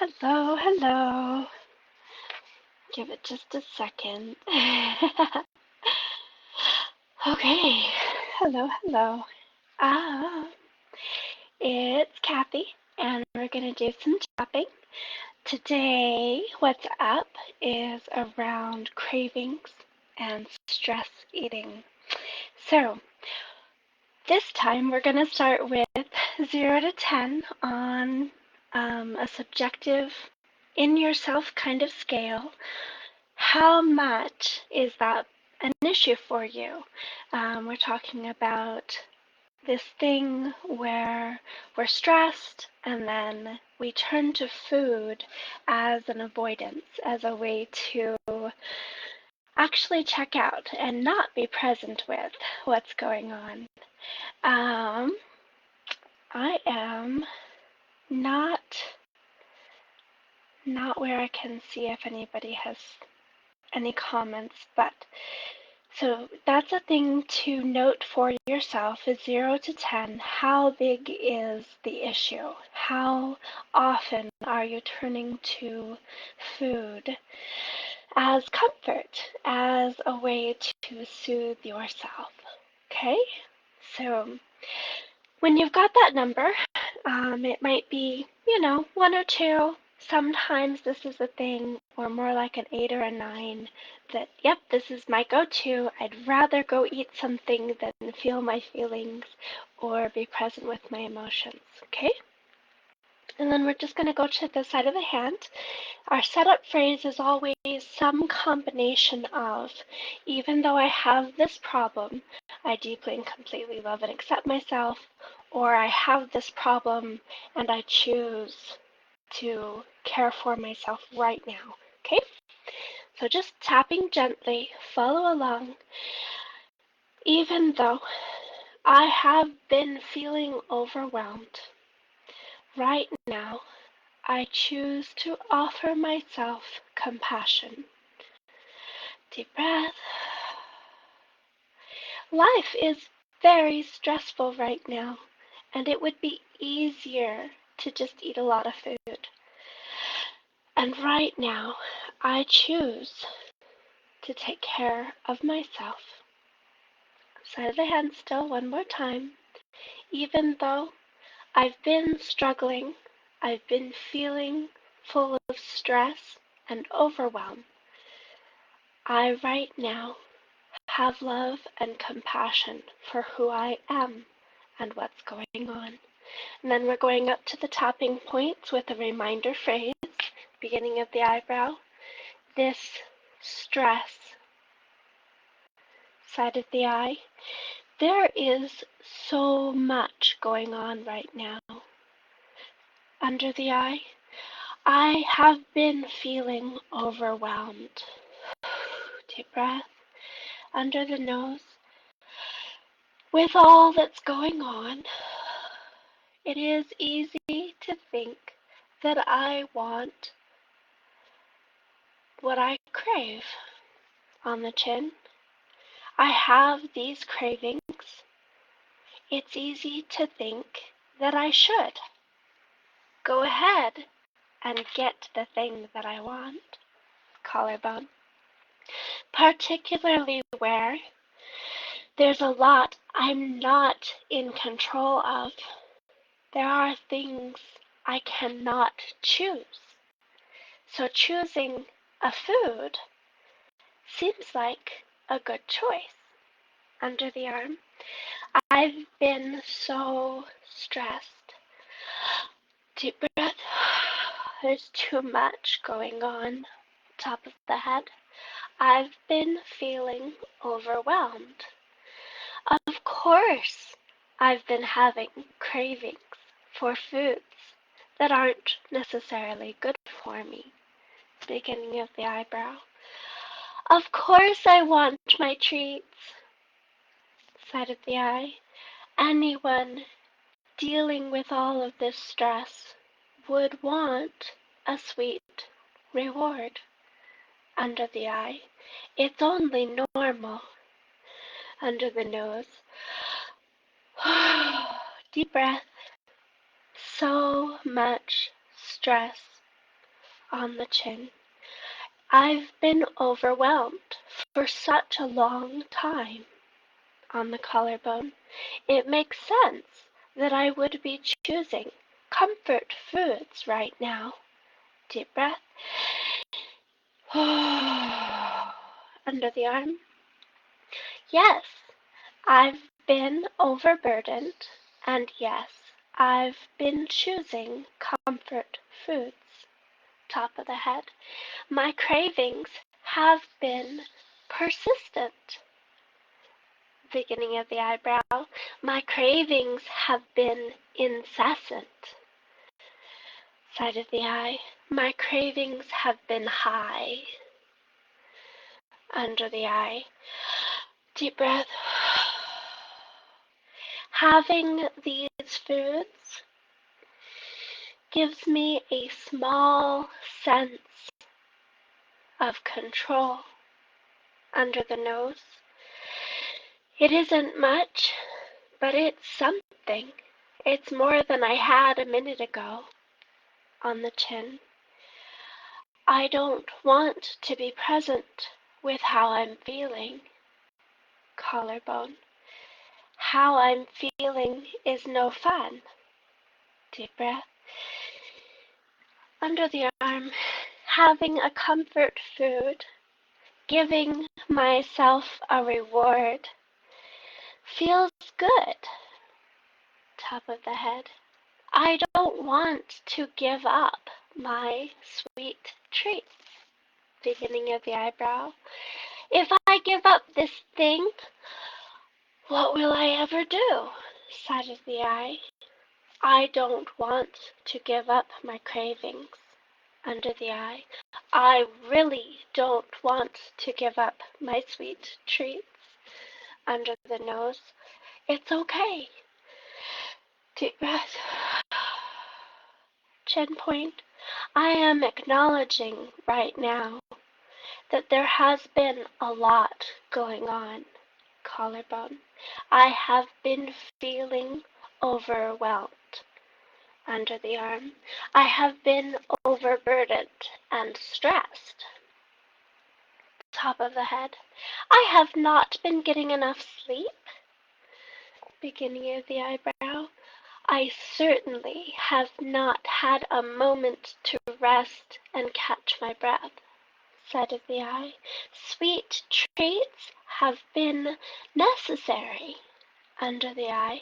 Hello, hello. Give it just a second. Okay. Hello, hello. Ah, it's Kathy, and we're gonna do some tapping. Today, what's up is around cravings and stress eating. So, this time we're gonna start with 0 to 10 on a subjective, in yourself kind of scale. How much is that an issue for you? We're talking about this thing where we're stressed and then we turn to food as an avoidance, as a way to actually check out and not be present with what's going on. I am not where I can see if anybody has any comments, but so that's a thing to note for yourself is 0 to 10. How big is the issue? How often are you turning to food as comfort, as a way to soothe yourself? Okay, so when you've got that number, it might be, 1 or 2. Sometimes this is a thing, or more like an 8 or a 9, that, yep, this is my go-to. I'd rather go eat something than feel my feelings or be present with my emotions, okay? And then we're just going to go to the side of the hand. Our setup phrase is always some combination of, even though I have this problem, I deeply and completely love and accept myself, or I have this problem and I choose to care for myself right now. Okay? So just tapping gently, follow along. Even though I have been feeling overwhelmed, right now I choose to offer myself compassion. Deep breath. Life is very stressful right now, and it would be easier to just eat a lot of food. And right now, I choose to take care of myself. Side of the hand still, one more time. Even though I've been struggling, I've been feeling full of stress and overwhelm, I right now have love and compassion for who I am and what's going on. And then we're going up to the tapping points with a reminder phrase, beginning of the eyebrow. This stress, side of the eye. There is so much going on right now. Under the eye, I have been feeling overwhelmed. Deep breath. Under the nose, with all that's going on, it is easy to think that I want what I crave. On the chin, I have these cravings. It's easy to think that I should go ahead and get the thing that I want. Collarbone. Particularly where there's a lot I'm not in control of. There are things I cannot choose. So choosing a food seems like a good choice. Under the arm, I've been so stressed. Deep breath. There's too much going on. Top of the head. I've been feeling overwhelmed. Of course, I've been having cravings for foods that aren't necessarily good for me. Beginning of the eyebrow. Of course I want my treats. Side of the eye. Anyone dealing with all of this stress would want a sweet reward. Under the eye. It's only normal. Under the nose. Deep breath. So much stress on the chin. I've been overwhelmed for such a long time on the collarbone. It makes sense that I would be choosing comfort foods right now. Deep breath. Under the arm. Yes, I've been overburdened, and yes, I've been choosing comfort foods. Top of the head. My cravings have been persistent. Beginning of the eyebrow. My cravings have been incessant. Side of the eye. My cravings have been high. Under the eye. Deep breath. Having these foods gives me a small sense of control. Under the nose. It isn't much, but it's something. It's more than I had a minute ago. On the chin. I don't want to be present with how I'm feeling. Collarbone. How I'm feeling is no fun. Deep breath. Under the arm. Having a comfort food. Giving myself a reward. Feels good. Top of the head. I don't want to give up my sweet treats. Beginning of the eyebrow. If I give up this thing, what will I ever do? Side of the eye. I don't want to give up my cravings. Under the eye. I really don't want to give up my sweet treats. Under the nose. It's okay. Deep breath. Chin point. I am acknowledging right now that there has been a lot going on. Collarbone. I have been feeling overwhelmed. Under the arm. I have been overburdened and stressed. Top of the head. I have not been getting enough sleep. Beginning of the eyebrow. I certainly have not had a moment to rest and catch my breath. Side of the eye. Sweet treats have been necessary. Under the eye.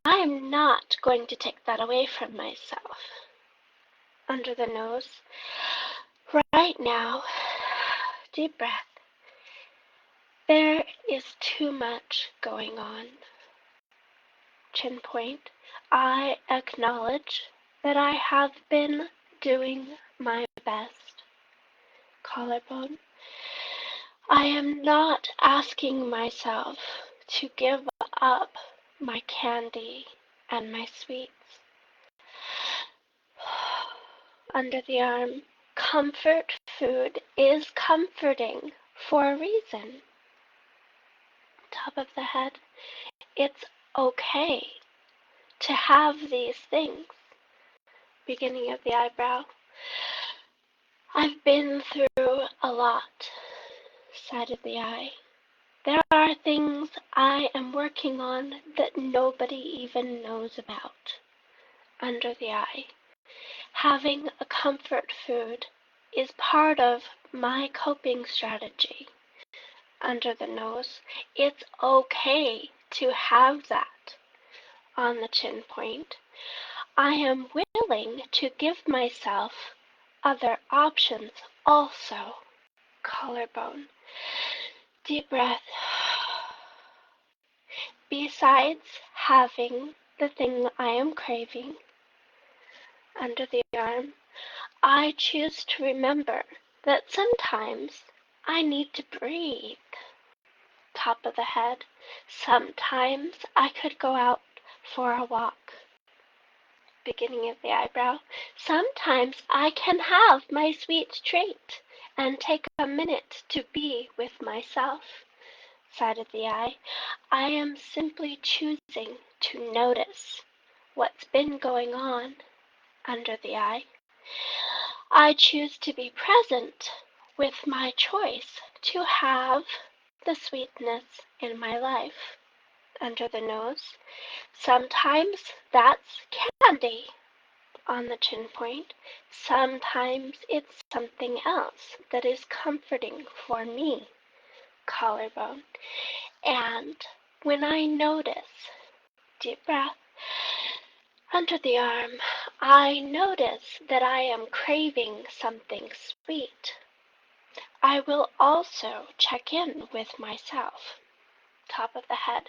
I'm not going to take that away from myself. Under the nose. Right now. Deep breath. There is too much going on. Chin point. I acknowledge that I have been doing my best. Collarbone. I am not asking myself to give up my candy and my sweets. Under the arm. Comfort food is comforting for a reason. Top of the head. It's okay to have these things. Beginning of the eyebrow. I've been through a lot. Side of the eye. There are things I am working on that nobody even knows about. Under the eye. Having a comfort food is part of my coping strategy. Under the nose. It's okay to have that. On the chin point. I am willing to give myself other options also. Collarbone. Deep breath. Besides having the thing I am craving, under the arm, I choose to remember that sometimes I need to breathe. Top of the head. Sometimes I could go out for a walk. Beginning of the eyebrow. Sometimes I can have my sweet treat and take a minute to be with myself. Side of the eye. I am simply choosing to notice what's been going on. Under the eye. I choose to be present with my choice to have the sweetness in my life. Under the nose. Sometimes that's candy on the chin point. Sometimes it's something else that is comforting for me, collarbone. And when I notice, deep breath, under the arm, I notice that I am craving something sweet. I will also check in with myself. Top of the head.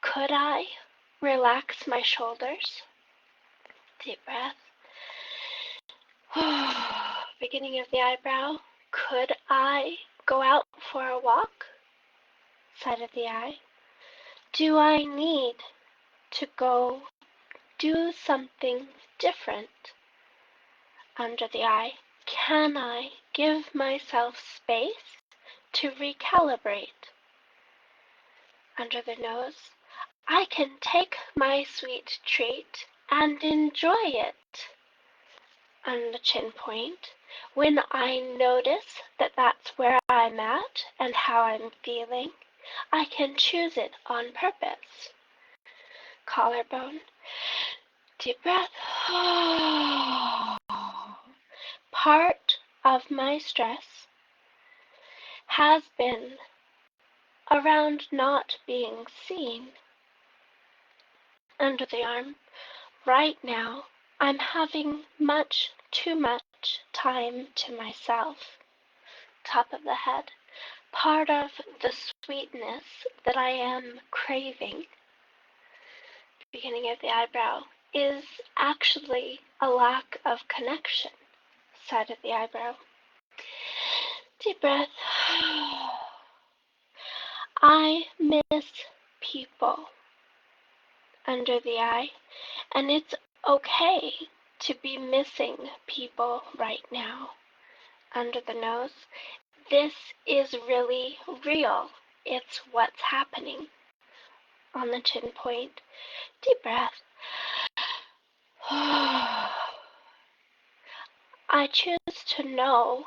Could I relax my shoulders? Deep breath. Beginning of the eyebrow. Could I go out for a walk? Side of the eye. Do I need to go do something different? Under the eye. Can I give myself space to recalibrate? Under the nose. I can take my sweet treat and enjoy it. On the chin point, when I notice that that's where I'm at and how I'm feeling, I can choose it on purpose. Collarbone, deep breath. Part of my stress has been around not being seen. Under the arm, right now, I'm having much too much time to myself. Top of the head. Part of the sweetness that I am craving, beginning of the eyebrow, is actually a lack of connection. Side of the eyebrow. Deep breath. I miss people. Under the eye. And it's okay to be missing people right now. Under the nose. This is really real. It's what's happening. On the chin point. Deep breath. I choose to know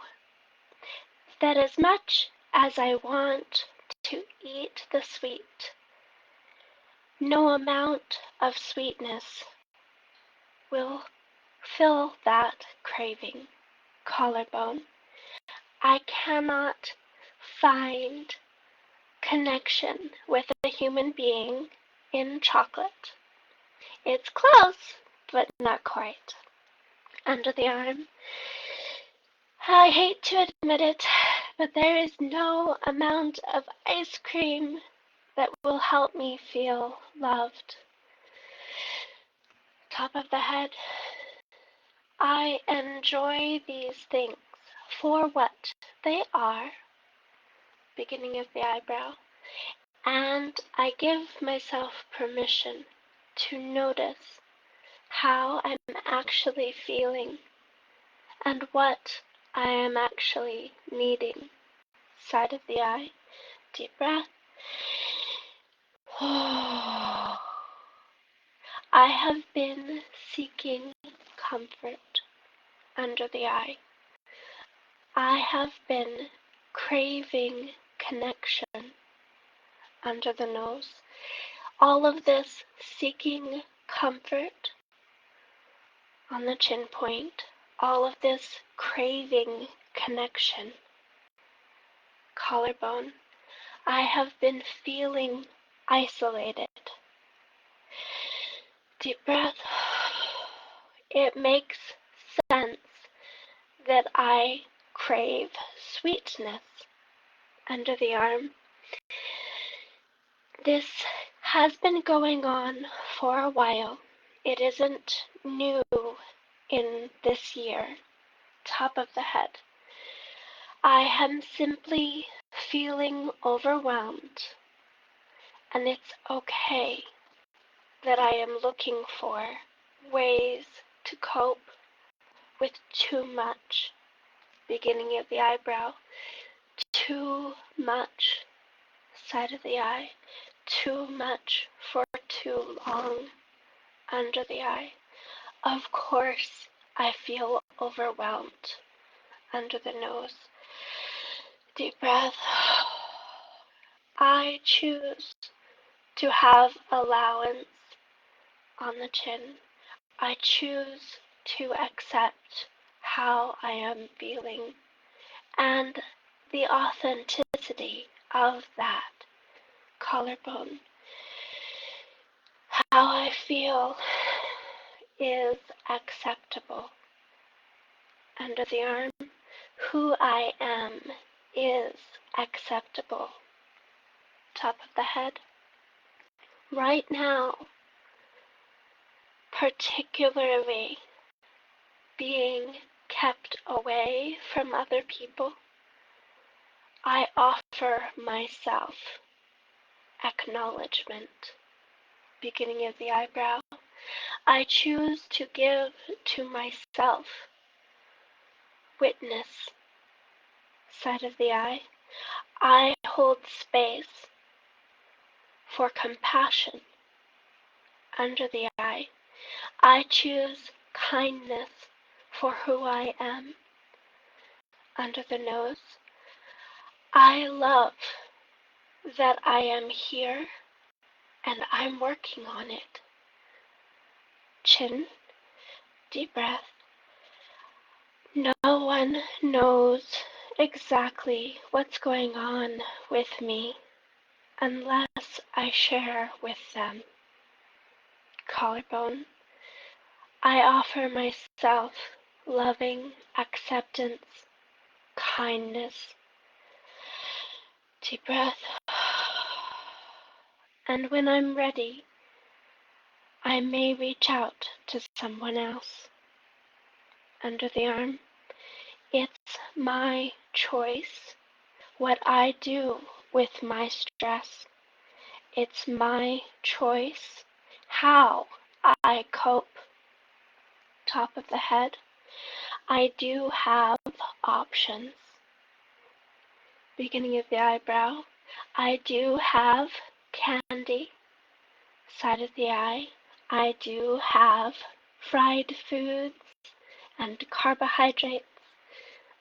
that as much as I want to eat the sweet, no amount of sweetness will fill that craving. Collarbone. I cannot find connection with a human being in chocolate. It's close, but not quite. Under the arm. I hate to admit it, but there is no amount of ice cream that will help me feel loved. Top of the head. I enjoy these things for what they are. Beginning of the eyebrow. And I give myself permission to notice how I'm actually feeling and what I am actually needing. Side of the eye, deep breath. I have been seeking comfort. Under the eye. I have been craving connection. Under the nose. All of this seeking comfort on the chin point. All of this craving connection. Collarbone. I have been feeling isolated. Deep breath. It makes sense that I crave sweetness. Under the arm. This has been going on for a while. It isn't new in this year. Top of the head. I am simply feeling overwhelmed, and it's okay that I am looking for ways to cope with too much. Beginning of the eyebrow. Too much. Side of the eye. Too much for too long. Under the eye. Of course, I feel overwhelmed under the nose. Deep breath. I choose to have allowance on the chin. I choose to accept how I am feeling and the authenticity of that collarbone. How I feel is acceptable under the arm. Who I am is acceptable. Top of the head. Right now, particularly being kept away from other people, I offer myself acknowledgement. Beginning of the eyebrow. I choose to give to myself witness. Side of the eye. I hold space for compassion under the eye. I choose kindness for who I am under the nose. I love that I am here and I'm working on it. Chin, deep breath. No one knows exactly what's going on with me unless I share with them. Collarbone. I offer myself loving acceptance, kindness. Deep breath. And when I'm ready, I may reach out to someone else. Under the arm. It's my choice what I do with my stress. It's my choice how I cope. Top of the head. I do have options. Beginning of the eyebrow. I do have candy. Side of the eye. I do have fried foods and carbohydrates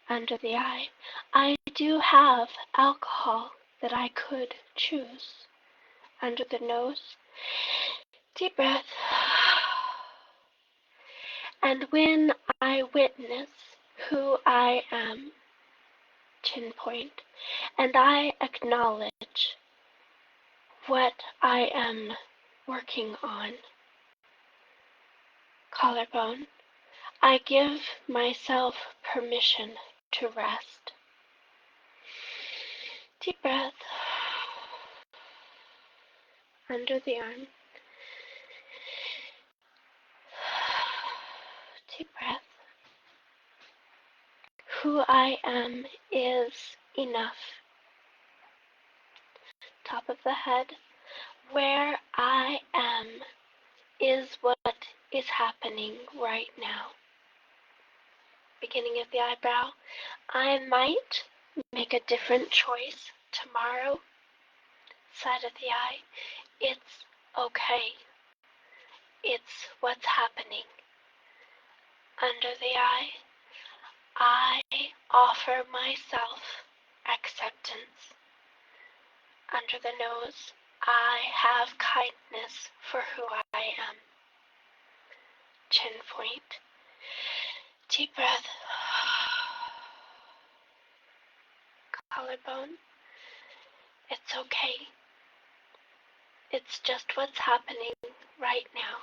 under the eye. I do have alcohol that I could choose under the nose. Deep breath. And when I witness who I am, chin point, and I acknowledge what I am working on, collarbone, I give myself permission to rest. Deep breath. Under the arm. Deep breath. Who I am is enough. Top of the head. Where I am is what is happening right now. Beginning of the eyebrow. I might make a different choice tomorrow. Side of the eye. It's okay. It's what's happening. Under the eye. I offer myself acceptance. Under the nose. I have kindness for who I am. Chin point. Deep breath. Collarbone. It's okay. It's just what's happening right now.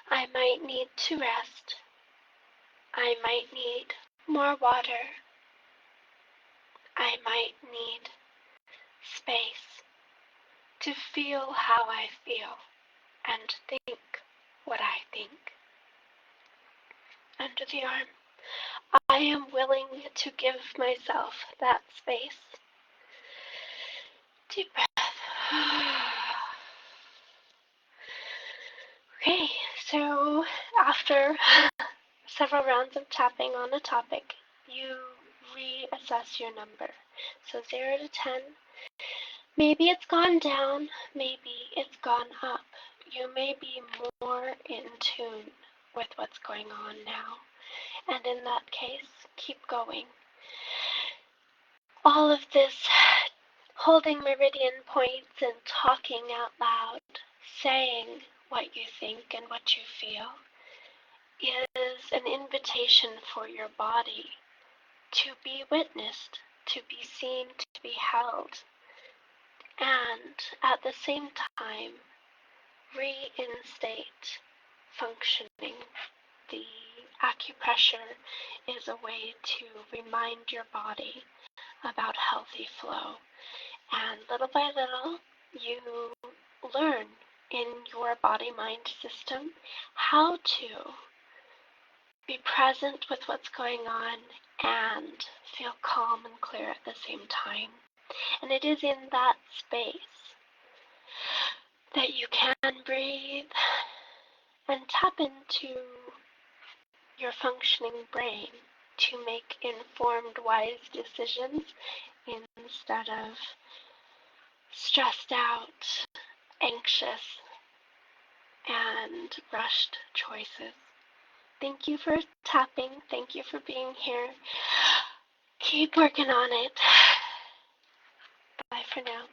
I might need to rest. I might need more water. I might need space to feel how I feel and think what I think. Under the arm. I am willing to give myself that space. Deep breath. Okay, so after several rounds of tapping on a topic, you reassess your number. So 0 to 10, maybe it's gone down, maybe it's gone up. You may be more in tune with what's going on now. And in that case, keep going. All of this holding meridian points and talking out loud, saying what you think and what you feel, is an invitation for your body to be witnessed, to be seen, to be held, and at the same time, reinstate functioning. The acupressure is a way to remind your body about healthy flow. And little by little, you learn in your body-mind system how to be present with what's going on and feel calm and clear at the same time. And it is in that space that you can breathe and tap into your functioning brain to make informed, wise decisions instead of stressed out, anxious, and rushed choices. Thank you for tapping. Thank you for being here. Keep working on it. Bye for now.